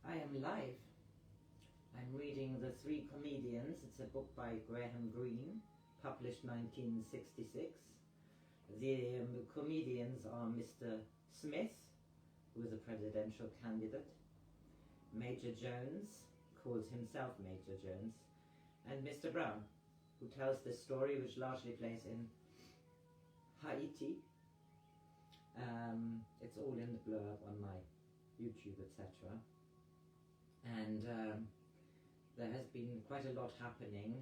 I am live. I'm reading The Three Comedians. It's a book by Greene, published 1966. The comedians are Mr. Smith, who is a presidential candidate, Major Jones, calls himself Major Jones, and Mr. Brown, who tells this story which largely plays in Haiti. It's all in the blurb on my YouTube, etc. And there has been quite a lot happening.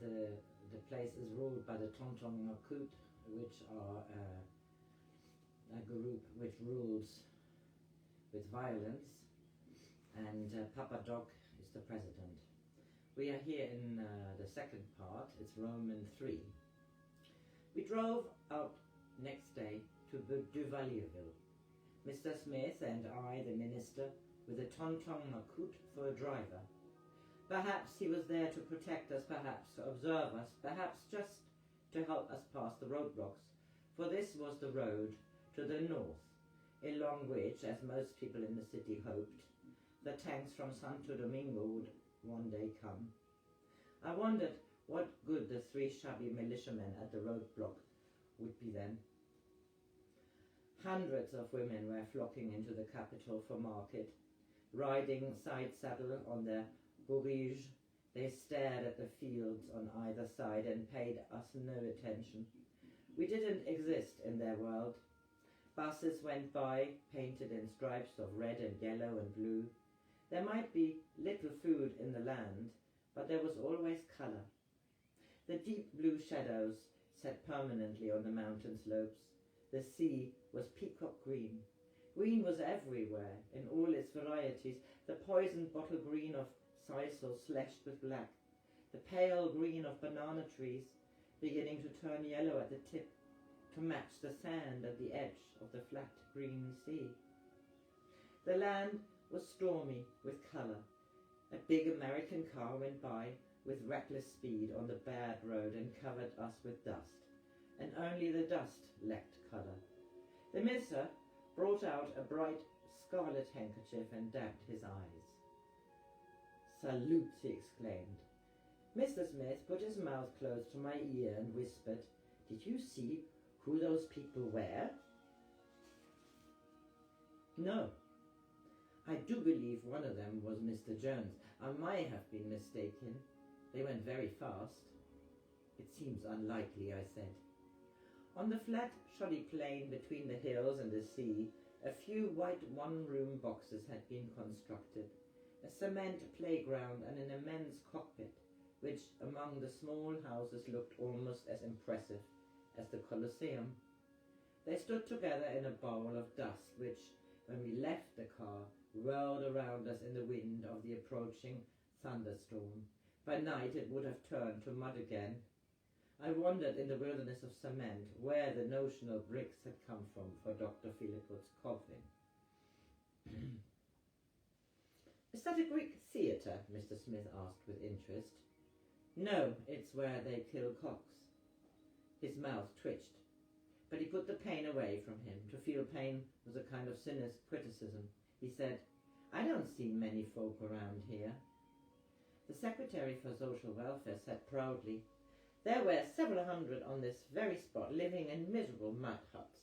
The place is ruled by the Tonton Macoute, which are a group which rules with violence, and Papa Doc is the president. We are here in the second part. It's Roman 3. We drove out next day to Duvalierville. Mr. Smith and I, the minister, with a Tonton Macoute for a driver. Perhaps he was there to protect us, perhaps to observe us, perhaps just to help us pass the roadblocks, for this was the road to the north, along which, as most people in the city hoped, the tanks from Santo Domingo would one day come. I wondered what good the three shabby militiamen at the roadblock would be then. Hundreds of women were flocking into the capital for market. Riding side saddle on their bourriges, they stared at the fields on either side and paid us no attention. We didn't exist in their world. Buses went by, painted in stripes of red and yellow and blue. There might be little food in the land, but there was always colour. The deep blue shadows sat permanently on the mountain slopes. The sea was peacock green. Green was everywhere, in all its varieties, the poisoned bottle green of sisal slashed with black, the pale green of banana trees, beginning to turn yellow at the tip, to match the sand at the edge of the flat green sea. The land was stormy with colour. A big American car went by with reckless speed on the bad road and covered us with dust, and only the dust lacked colour. The minister brought out a bright scarlet handkerchief and dabbed his eyes. "Salute!" he exclaimed. Mr. Smith put his mouth close to my ear and whispered, "Did you see who those people were?" "No. I do believe one of them was Mr. Jones. I might have been mistaken. They went very fast." "It seems unlikely," I said. On the flat, shoddy plain between the hills and the sea, a few white one-room boxes had been constructed, a cement playground and an immense cockpit, which among the small houses looked almost as impressive as the Colosseum. They stood together in a bowl of dust which, when we left the car, whirled around us in the wind of the approaching thunderstorm. By night it would have turned to mud again. I wondered in the wilderness of cement where the notional bricks had come from for Dr. Philippot's coffin. "Is that a Greek theatre?" Mr. Smith asked with interest. "No, it's where they kill cocks." His mouth twitched, but he put the pain away from him. To feel pain was a kind of cynical criticism. He said, "I don't see many folk around here." The Secretary for Social Welfare said proudly, "There were several hundred on this very spot, living in miserable mud huts.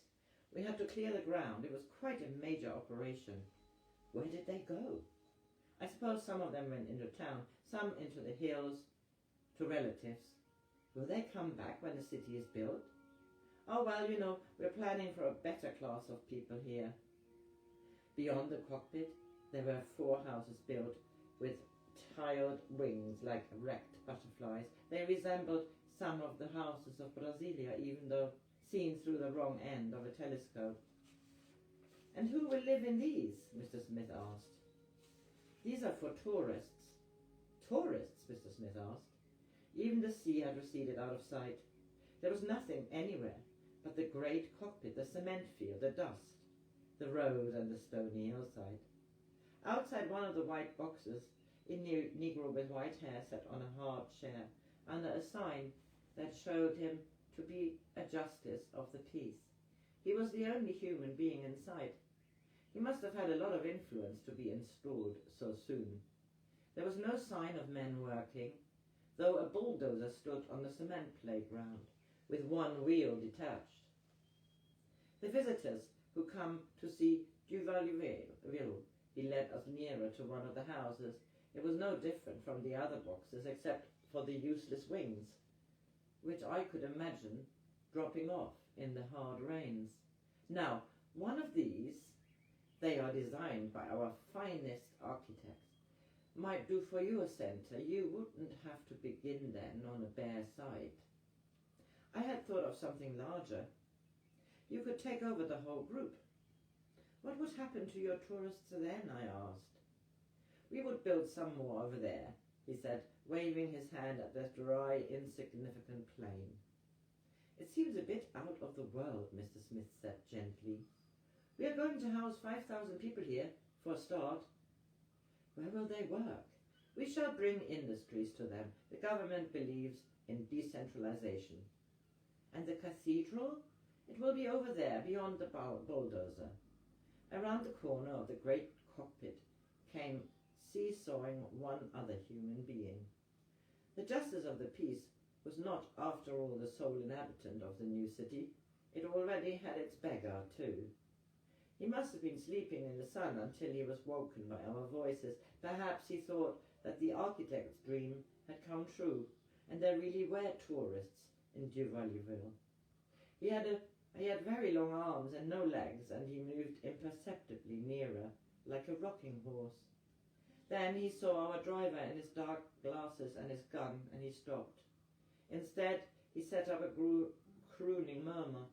We had to clear the ground. It was quite a major operation." "Where did they go?" "I suppose some of them went into town, some into the hills, to relatives." "Will they come back when the city is built?" "Oh, well, you know, we're planning for a better class of people here." Beyond the cockpit, there were 4 houses built with tiled wings like wrecked butterflies. They resembled some of the houses of Brasilia, even though seen through the wrong end of a telescope. "And who will live in these?" Mr. Smith asked. "These are for tourists." "Tourists?" Mr. Smith asked. Even the sea had receded out of sight. There was nothing anywhere but the great cockpit, the cement field, the dust, the road and the stony hillside. Outside one of the white boxes, a Negro with white hair sat on a hard chair under a sign that showed him to be a justice of the peace. He was the only human being in sight. He must have had a lot of influence to be installed so soon. There was no sign of men working, though a bulldozer stood on the cement playground, with one wheel detached. The visitors who come to see Duvalier, he led us nearer to one of the houses. It was no different from the other boxes, except for the useless wings, which I could imagine dropping off in the hard rains. Now, one of these, they are designed by our finest architects, might do for your centre. You wouldn't have to begin then on a bare site. I had thought of something larger. You could take over the whole group. What would happen to your tourists then, I asked. We would build some more over there, he said, waving his hand at the dry, insignificant plain. It seems a bit out of the world, Mr. Smith said gently. We are going to house 5,000 people here, for a start. Where will they work? We shall bring industries to them. The government believes in decentralization. And the cathedral? It will be over there, beyond the bulldozer. Around the corner of the great cockpit came seesawing one other human being. The justice of the peace was not, after all, the sole inhabitant of the new city. It already had its beggar, too. He must have been sleeping in the sun until he was woken by our voices. Perhaps he thought that the architect's dream had come true, and there really were tourists in Duvalier. He had very long arms and no legs, and he moved imperceptibly nearer, like a rocking horse. Then he saw our driver in his dark glasses and his gun, and he stopped. Instead, he set up a crooning murmur,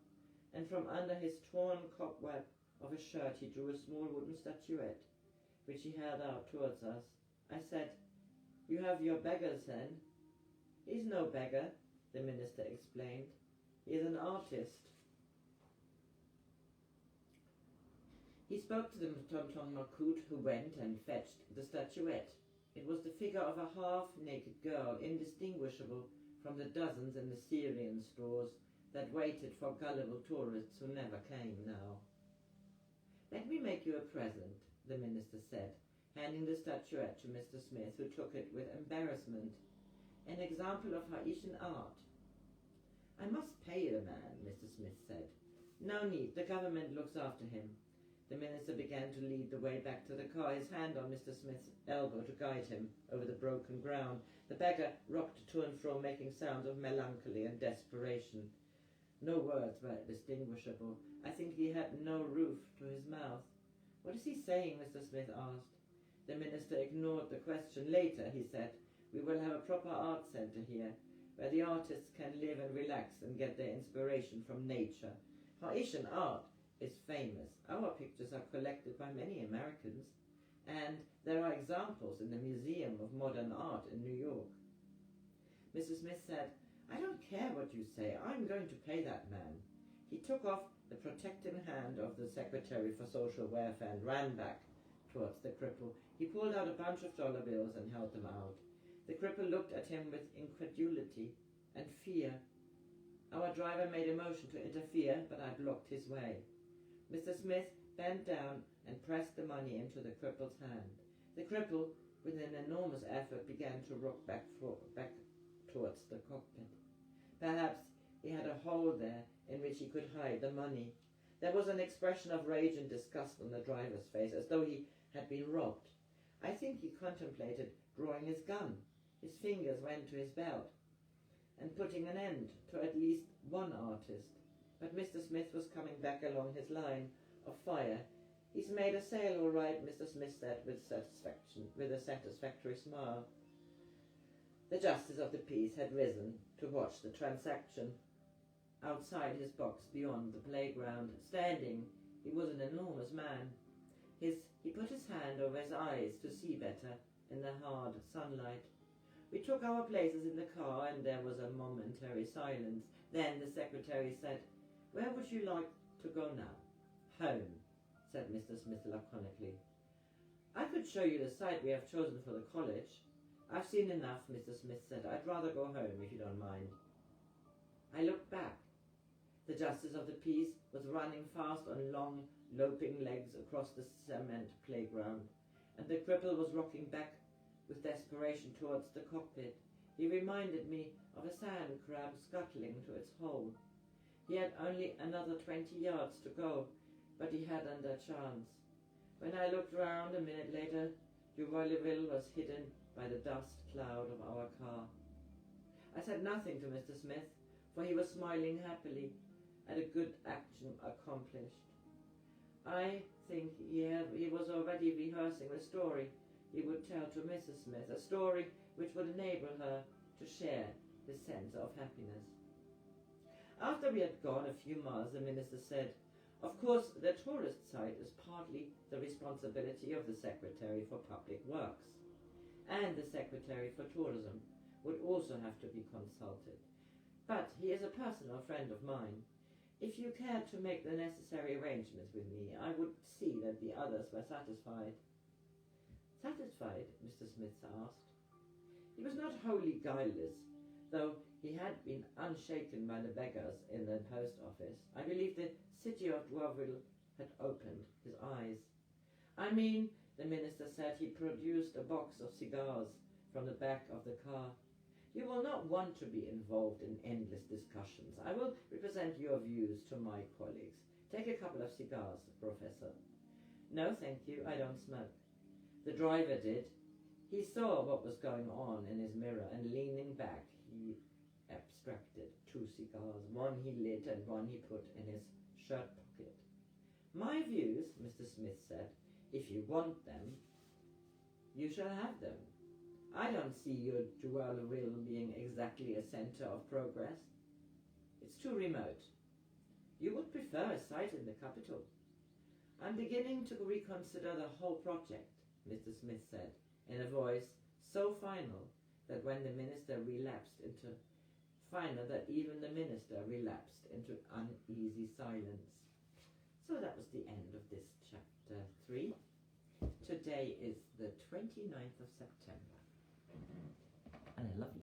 and from under his torn cobweb of a shirt he drew a small wooden statuette, which he held out towards us. I said, "You have your beggars, then?" "He's no beggar," the minister explained. "He is an artist." He spoke to the Tonton Macoute, who went and fetched the statuette. It was the figure of a half-naked girl, indistinguishable from the dozens in the Syrian stores that waited for gullible tourists who never came now. "Let me make you a present," the minister said, handing the statuette to Mr. Smith, who took it with embarrassment. "An example of Haitian art." "I must pay the man," Mr. Smith said. "No need, the government looks after him." The minister began to lead the way back to the car, his hand on Mr. Smith's elbow to guide him over the broken ground. The beggar rocked to and fro, making sounds of melancholy and desperation. No words were distinguishable. I think he had no roof to his mouth. "What is he saying?" Mr. Smith asked. The minister ignored the question. "Later," he said, "we will have a proper art centre here, where the artists can live and relax and get their inspiration from nature. Haitian art is famous. Our pictures are collected by many Americans, and there are examples in the Museum of Modern Art in New York." Mr. Smith said, "I don't care what you say. I'm going to pay that man." He took off the protecting hand of the Secretary for Social Welfare and ran back towards the cripple. He pulled out a bunch of dollar bills and held them out. The cripple looked at him with incredulity and fear. Our driver made a motion to interfere, but I blocked his way. Mr. Smith bent down and pressed the money into the cripple's hand. The cripple, with an enormous effort, began to rock back towards the cockpit. Perhaps he had a hole there in which he could hide the money. There was an expression of rage and disgust on the driver's face, as though he had been robbed. I think he contemplated drawing his gun. His fingers went to his belt and putting an end to at least one artist. But Mr. Smith was coming back along his line of fire. "He's made a sale all right," Mr. Smith said with a satisfactory smile. The justice of the peace had risen to watch the transaction. Outside his box beyond the playground, standing, he was an enormous man. He put his hand over his eyes to see better in the hard sunlight. We took our places in the car, and there was a momentary silence. Then the secretary said, "Where would you like to go now?" "Home," said Mr. Smith laconically. "I could show you the site we have chosen for the college." "I've seen enough," Mr. Smith said. "I'd rather go home, if you don't mind." I looked back. The justice of the peace was running fast on long, loping legs across the cement playground, and the cripple was rocking back with desperation towards the cockpit. He reminded me of a sand crab scuttling to its hole. He had only another 20 yards to go, but he hadn't a chance. When I looked round a minute later, Duvalier was hidden by the dust cloud of our car. I said nothing to Mr. Smith, for he was smiling happily at a good action accomplished. I think he was already rehearsing the story he would tell to Mrs. Smith, a story which would enable her to share his sense of happiness. After we had gone a few miles, the minister said, "Of course, the tourist site is partly the responsibility of the Secretary for Public Works, and the Secretary for Tourism would also have to be consulted. But he is a personal friend of mine. If you cared to make the necessary arrangements with me, I would see that the others were satisfied." "Satisfied?" Mr. Smith asked. He was not wholly guileless, though he had been unshaken by the beggars in the post office. I believe the city of Duvalier had opened his eyes. "I mean," the minister said, he produced a box of cigars from the back of the car. "You will not want to be involved in endless discussions. I will represent your views to my colleagues. Take a couple of cigars, Professor." "No, thank you, I don't smoke." The driver did. He saw what was going on in his mirror, and leaning back, he abstracted 2 cigars. One he lit and one he put in his shirt pocket. "My views," Mr. Smith said, "if you want them, you shall have them. I don't see your Duvalier being exactly a centre of progress. It's too remote. You would prefer a site in the capital." "I'm beginning to reconsider the whole project," Mr. Smith said, in a voice so final that even the minister relapsed into uneasy silence. So that was the end of this chapter 3. Today is the 29th of September. And a lovely